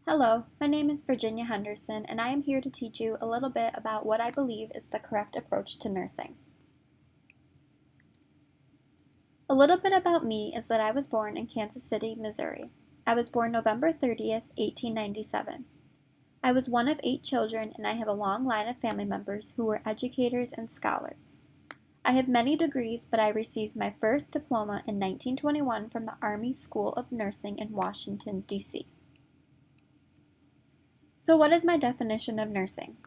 Hello, my name is Virginia Henderson, and I am here to teach you a little bit about what I believe is the correct approach to nursing. A little bit about me is that I was born in Kansas City, Missouri. I was born November 30th, 1897. I was one of 8 children, and I have a long line of family members who were educators and scholars. I have many degrees, but I received my first diploma in 1921 from the Army School of Nursing in Washington, D.C. So, what is my definition of nursing?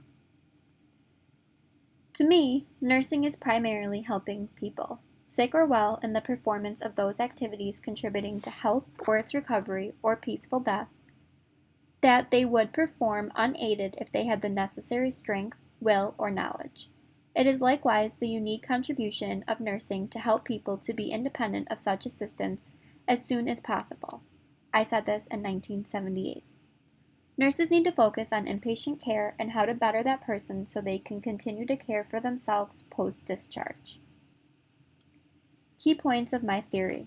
To me, nursing is primarily helping people, sick or well, in the performance of those activities contributing to health or its recovery or peaceful death, that they would perform unaided if they had the necessary strength, will, or knowledge. It is likewise the unique contribution of nursing to help people to be independent of such assistance as soon as possible. I said this in 1978. Nurses need to focus on inpatient care and how to better that person so they can continue to care for themselves post-discharge. Key points of my theory.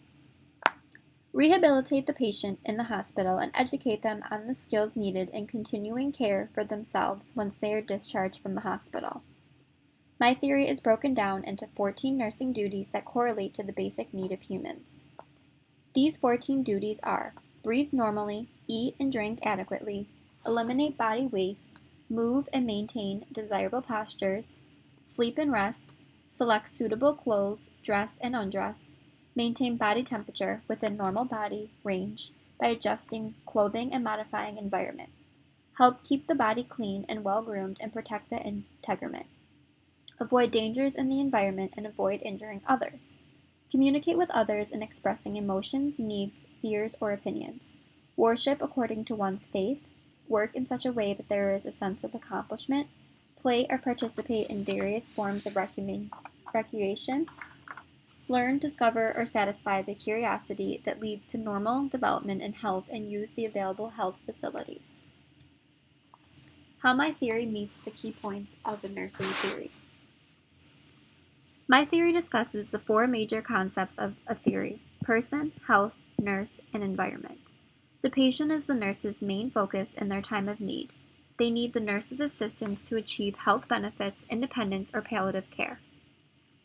Rehabilitate the patient in the hospital and educate them on the skills needed in continuing care for themselves once they are discharged from the hospital. My theory is broken down into 14 nursing duties that correlate to the basic need of humans. These 14 duties are: breathe normally, eat and drink adequately, eliminate body waste, move and maintain desirable postures, sleep and rest, select suitable clothes, dress and undress, maintain body temperature within normal body range by adjusting clothing and modifying environment, help keep the body clean and well-groomed and protect the integument, avoid dangers in the environment and avoid injuring others, communicate with others in expressing emotions, needs, fears, or opinions, worship according to one's faith, work in such a way that there is a sense of accomplishment, play or participate in various forms of recreation, learn, discover, or satisfy the curiosity that leads to normal development in health, and use the available health facilities. How my theory meets the key points of the nursing theory. My theory discusses the 4 major concepts of a theory: person, health, nurse, and environment. The patient is the nurse's main focus in their time of need. They need the nurse's assistance to achieve health benefits, independence, or palliative care.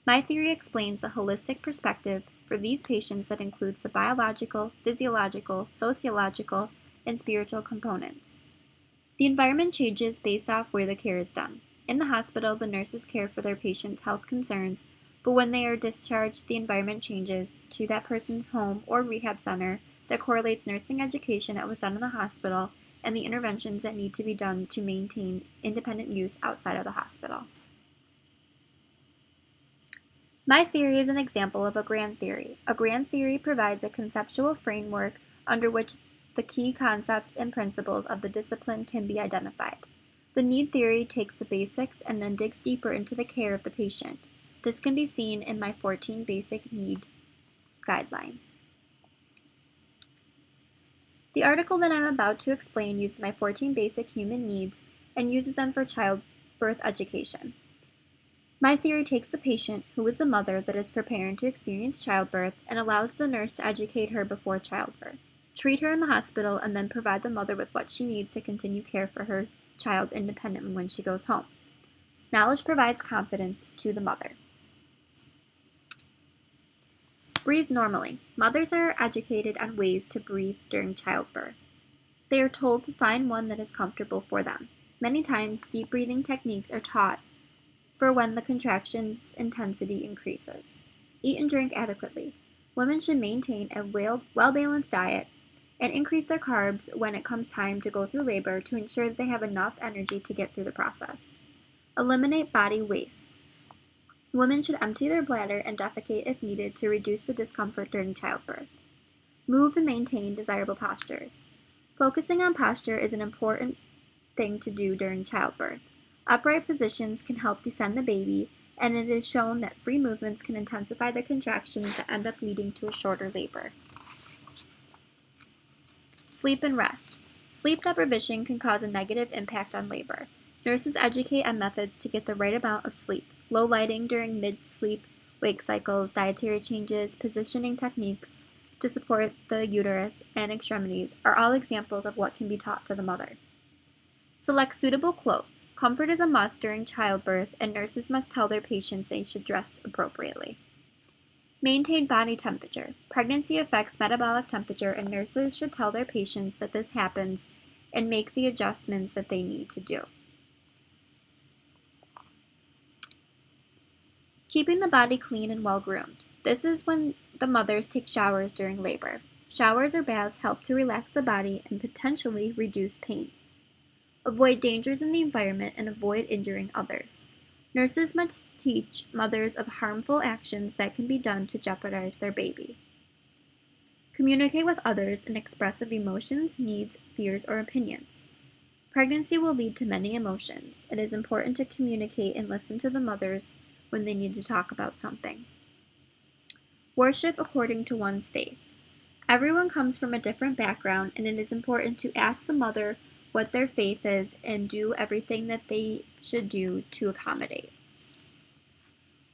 My theory explains the holistic perspective for these patients that includes the biological, physiological, sociological, and spiritual components. The environment changes based off where the care is done. In the hospital, the nurses care for their patients' health concerns, but when they are discharged, the environment changes to that person's home or rehab center that correlates nursing education that was done in the hospital and the interventions that need to be done to maintain independent use outside of the hospital. My theory is an example of a grand theory. A grand theory provides a conceptual framework under which the key concepts and principles of the discipline can be identified. The need theory takes the basics and then digs deeper into the care of the patient. This can be seen in my 14 basic need guideline. The article that I'm about to explain uses my 14 basic human needs and uses them for childbirth education. My theory takes the patient, who is the mother that is preparing to experience childbirth, and allows the nurse to educate her before childbirth, treat her in the hospital, and then provide the mother with what she needs to continue care for her child independently when she goes home. Knowledge provides confidence to the mother. Breathe normally. Mothers are educated on ways to breathe during childbirth. They are told to find one that is comfortable for them. Many times, deep breathing techniques are taught for when the contraction's intensity increases. Eat and drink adequately. Women should maintain a well-balanced diet and increase their carbs when it comes time to go through labor to ensure that they have enough energy to get through the process. Eliminate body waste. Women should empty their bladder and defecate if needed to reduce the discomfort during childbirth. Move and maintain desirable postures. Focusing on posture is an important thing to do during childbirth. Upright positions can help descend the baby, and it is shown that free movements can intensify the contractions that end up leading to a shorter labor. Sleep and rest. Sleep deprivation can cause a negative impact on labor. Nurses educate on methods to get the right amount of sleep: low lighting during mid-sleep wake cycles, dietary changes, positioning techniques, to support the uterus and extremities are all examples of what can be taught to the mother. Select suitable clothes. Comfort is a must during childbirth, and nurses must tell their patients they should dress appropriately. Maintain body temperature. Pregnancy affects metabolic temperature, and nurses should tell their patients that this happens and make the adjustments that they need to do. Keeping the body clean and well-groomed. This is when the mothers take showers during labor. Showers or baths help to relax the body and potentially reduce pain. Avoid dangers in the environment and avoid injuring others. Nurses must teach mothers of harmful actions that can be done to jeopardize their baby. Communicate with others and expressive emotions, needs, fears, or opinions. Pregnancy will lead to many emotions. It is important to communicate and listen to the mothers when they need to talk about something. Worship according to one's faith. Everyone comes from a different background, and it is important to ask the mother what their faith is and do everything that they should do to accommodate.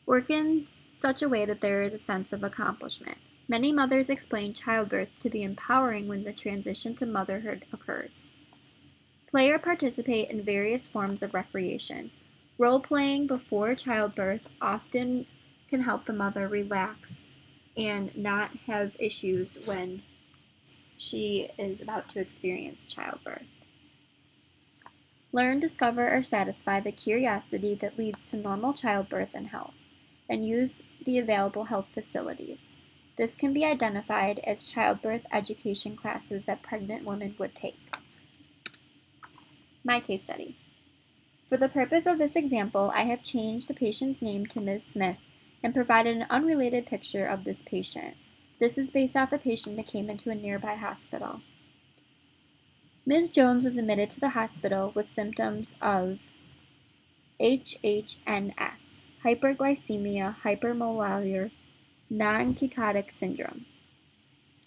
Work in such a way that there is a sense of accomplishment. Many mothers explain childbirth to be empowering when the transition to motherhood occurs. Play or participate in various forms of recreation. Role-playing before childbirth often can help the mother relax and not have issues when she is about to experience childbirth. Learn, discover, or satisfy the curiosity that leads to normal childbirth and health, and use the available health facilities. This can be identified as childbirth education classes that pregnant women would take. My case study. For the purpose of this example, I have changed the patient's name to Ms. Smith and provided an unrelated picture of this patient. This is based off a patient that came into a nearby hospital. Ms. Jones was admitted to the hospital with symptoms of HHNS, hyperglycemia, hypermolalgia, non-ketotic syndrome.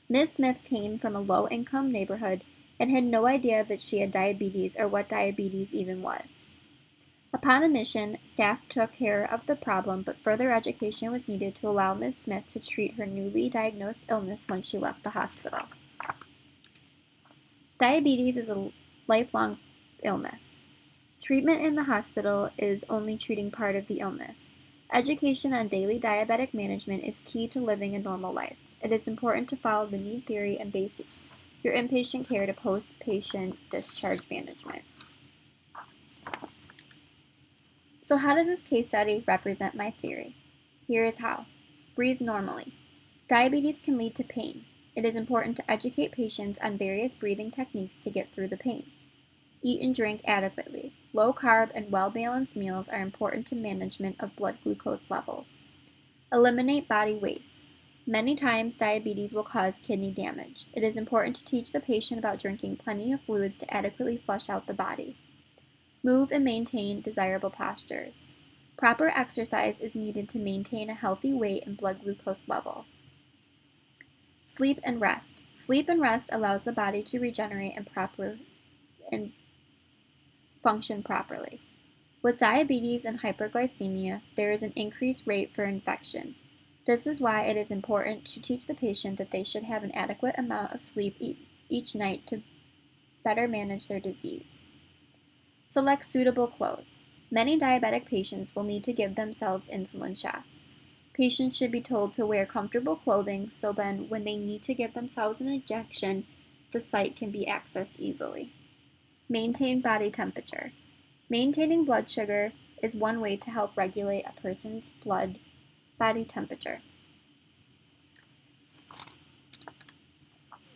Ms. Smith came from a low-income neighborhood and had no idea that she had diabetes or what diabetes even was. Upon admission, staff took care of the problem, but further education was needed to allow Ms. Smith to treat her newly diagnosed illness when she left the hospital. Diabetes is a lifelong illness. Treatment in the hospital is only treating part of the illness. Education on daily diabetic management is key to living a normal life. It is important to follow the need theory and base your inpatient care to post-patient discharge management. So how does this case study represent my theory? Here is how. Breathe normally. Diabetes can lead to pain. It is important to educate patients on various breathing techniques to get through the pain. Eat and drink adequately. Low carb and well-balanced meals are important to management of blood glucose levels. Eliminate body waste. Many times diabetes will cause kidney damage. It is important to teach the patient about drinking plenty of fluids to adequately flush out the body. Move and maintain desirable postures. Proper exercise is needed to maintain a healthy weight and blood glucose level. Sleep and rest. Sleep and rest allows the body to regenerate and function properly. With diabetes and hyperglycemia, there is an increased rate for infection. This is why it is important to teach the patient that they should have an adequate amount of sleep each night to better manage their disease. Select suitable clothes. Many diabetic patients will need to give themselves insulin shots. Patients should be told to wear comfortable clothing so then when they need to give themselves an injection, the site can be accessed easily. Maintain body temperature. Maintaining blood sugar is one way to help regulate a person's body temperature.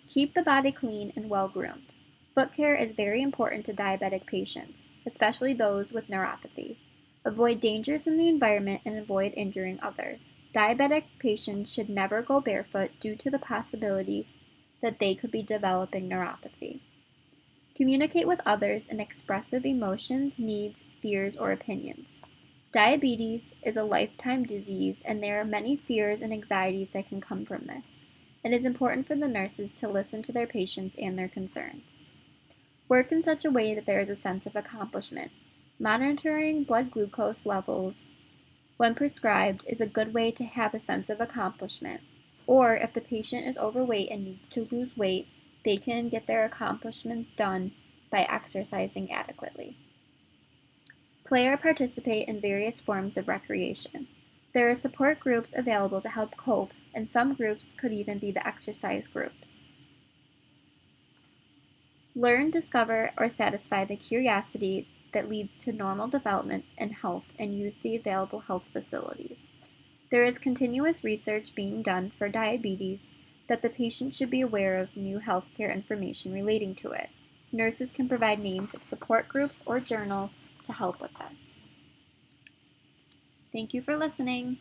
Keep the body clean and well-groomed. Foot care is very important to diabetic patients, especially those with neuropathy. Avoid dangers in the environment and avoid injuring others. Diabetic patients should never go barefoot due to the possibility that they could be developing neuropathy. Communicate with others in expressive emotions, needs, fears, or opinions. Diabetes is a lifetime disease, and there are many fears and anxieties that can come from this. It is important for the nurses to listen to their patients and their concerns. Work in such a way that there is a sense of accomplishment. Monitoring blood glucose levels when prescribed is a good way to have a sense of accomplishment. Or if the patient is overweight and needs to lose weight, they can get their accomplishments done by exercising adequately. Play or participate in various forms of recreation. There are support groups available to help cope, and some groups could even be the exercise groups. Learn, discover, or satisfy the curiosity that leads to normal development and health, and use the available health facilities. There is continuous research being done for diabetes that the patient should be aware of new healthcare information relating to it. Nurses can provide names of support groups or journals to help with this. Thank you for listening.